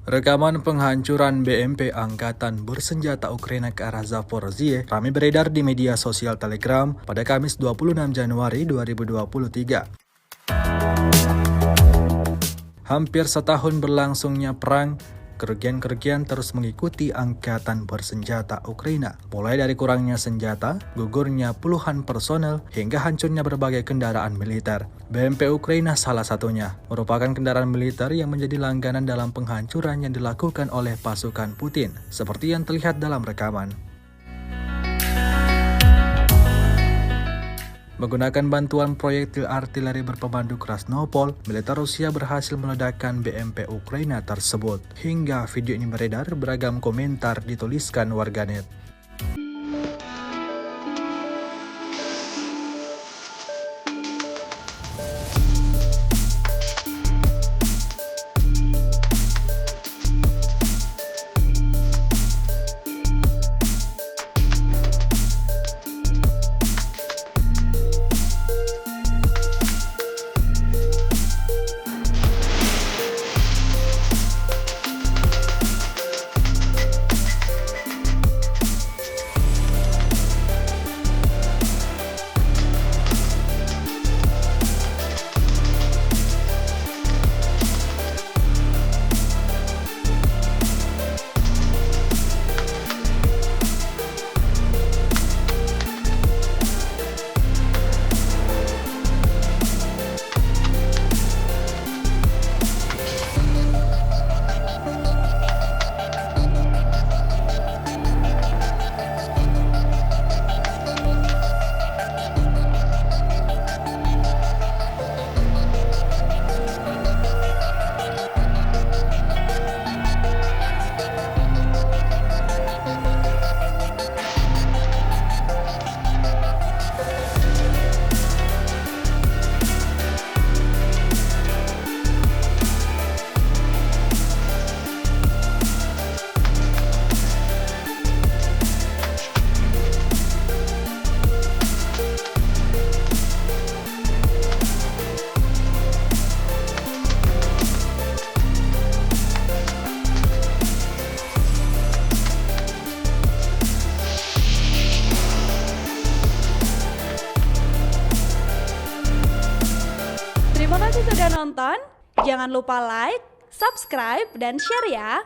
Rekaman penghancuran BMP Angkatan Bersenjata Ukraina ke arah Zaporizhzhia ramai beredar di media sosial Telegram pada Kamis 26 Januari 2023. Hampir setahun berlangsungnya perang, kerugian-kerugian terus mengikuti Angkatan Bersenjata Ukraina, mulai dari kurangnya senjata, gugurnya puluhan personel, hingga hancurnya berbagai kendaraan militer. BMP Ukraina salah satunya, merupakan kendaraan militer yang menjadi langganan dalam penghancuran yang dilakukan oleh pasukan Putin, seperti yang terlihat dalam rekaman. Menggunakan bantuan proyektil artileri berpemandu Krasnopol, militer Rusia berhasil meledakkan BMP Ukraina tersebut. Hingga video ini beredar, beragam komentar dituliskan warganet. Terima kasih sudah nonton. Jangan lupa like, subscribe, dan share ya.